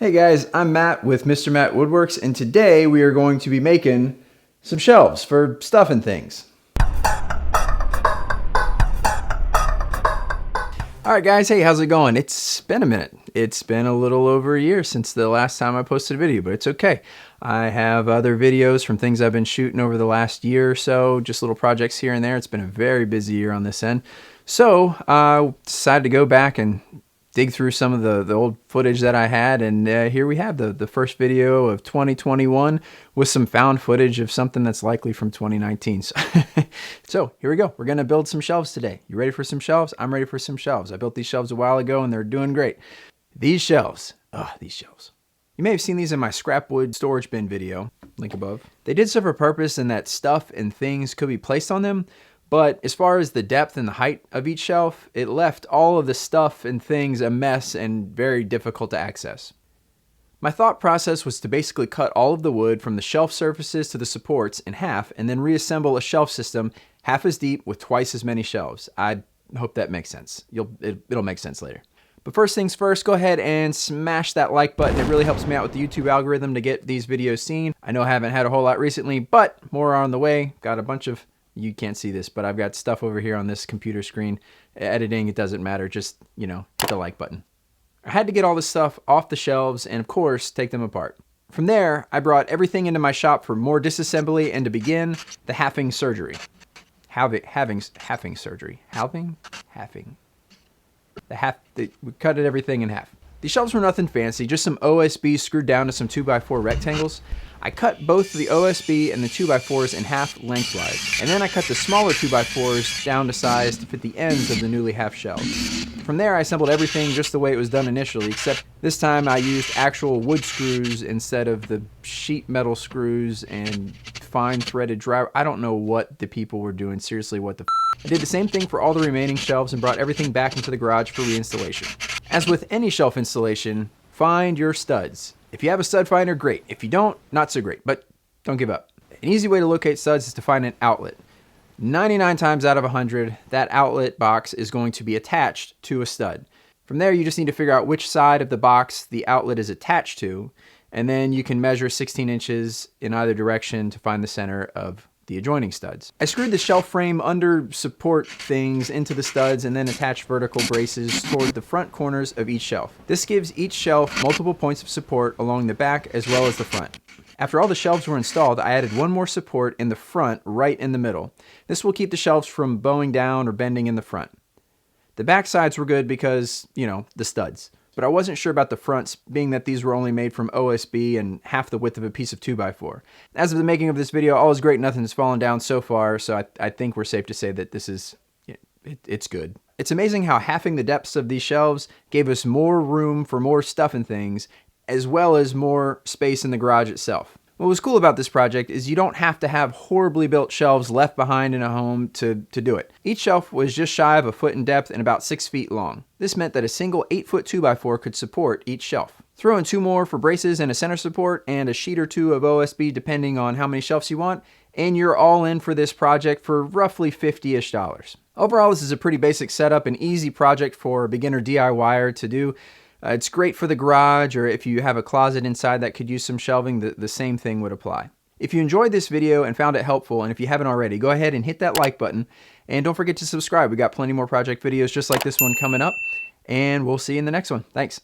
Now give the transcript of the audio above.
Hey guys, I'm Matt with Mr. Matt Woodworks, and today we are going to be making some shelves for stuff and things. Alright guys, hey, how's it going? It's been a minute. It's been a little over a year since the last time I posted a video, but it's okay. I have other videos from things I've been shooting over the last year or so, just little projects here and there. It's been a very busy year on this end. So I decided to go back and dig through some of the old footage that I had, and here we have the first video of 2021 with some found footage of something that's likely from 2019. So here we go. We're gonna build some shelves today. You ready for some shelves? I'm ready for some shelves. I built these shelves a while ago and they're doing great. These shelves. You may have seen these in my scrap wood storage bin video, link above. They did serve a purpose in that stuff and things could be placed on them, but as far as the depth and the height of each shelf, it left all of the stuff and things a mess and very difficult to access. My thought process was to basically cut all of the wood from the shelf surfaces to the supports in half and then reassemble a shelf system half as deep with twice as many shelves. I hope that makes sense. It'll make sense later. But first things first, go ahead and smash that like button. It really helps me out with the YouTube algorithm to get these videos seen. I know I haven't had a whole lot recently, but more are on the way. Got a bunch of, you can't see this, but I've got stuff over here on this computer screen. Editing, it doesn't matter. Just, hit the like button. I had to get all this stuff off the shelves and, of course, take them apart. From there, I brought everything into my shop for more disassembly and to begin the halving surgery. Halving surgery. We cut everything in half. These shelves were nothing fancy, just some OSB screwed down to some 2x4 rectangles. I cut both the OSB and the 2x4s in half lengthwise, and then I cut the smaller 2x4s down to size to fit the ends of the newly half shelves. From there, I assembled everything just the way it was done initially, except this time I used actual wood screws instead of the sheet metal screws and fine threaded driver. I don't know what the people were doing. Seriously, what the I did the same thing for all the remaining shelves and brought everything back into the garage for reinstallation. As with any shelf installation, find your studs. If you have a stud finder, great. If you don't, not so great, but don't give up. An easy way to locate studs is to find an outlet. 99 times out of 100, that outlet box is going to be attached to a stud. From there, you just need to figure out which side of the box the outlet is attached to, and then you can measure 16 inches in either direction to find the center of the adjoining studs. I screwed the shelf frame under support things into the studs and then attached vertical braces toward the front corners of each shelf. This gives each shelf multiple points of support along the back as well as the front. After all the shelves were installed, I added one more support in the front right in the middle. This will keep the shelves from bowing down or bending in the front. The back sides were good because, the studs. But I wasn't sure about the fronts, being that these were only made from OSB and half the width of a piece of 2x4. As of the making of this video, all is great, nothing has fallen down so far, so I think we're safe to say that this is, it's good. It's amazing how halving the depths of these shelves gave us more room for more stuff and things, as well as more space in the garage itself. What was cool about this project is you don't have to have horribly built shelves left behind in a home to do it. Each shelf was just shy of a foot in depth and about 6 feet long. This meant that a single 8-foot 2x4 could support each shelf. Throw in 2 more for braces and a center support and a sheet or 2 of OSB depending on how many shelves you want, and you're all in for this project for roughly $50-ish. Overall, this is a pretty basic setup, an easy project for a beginner DIYer to do. It's great for the garage, or if you have a closet inside that could use some shelving, the same thing would apply. If you enjoyed this video and found it helpful, and if you haven't already, go ahead and hit that like button, and don't forget to subscribe. We got plenty more project videos just like this one coming up, and we'll see you in the next one. Thanks.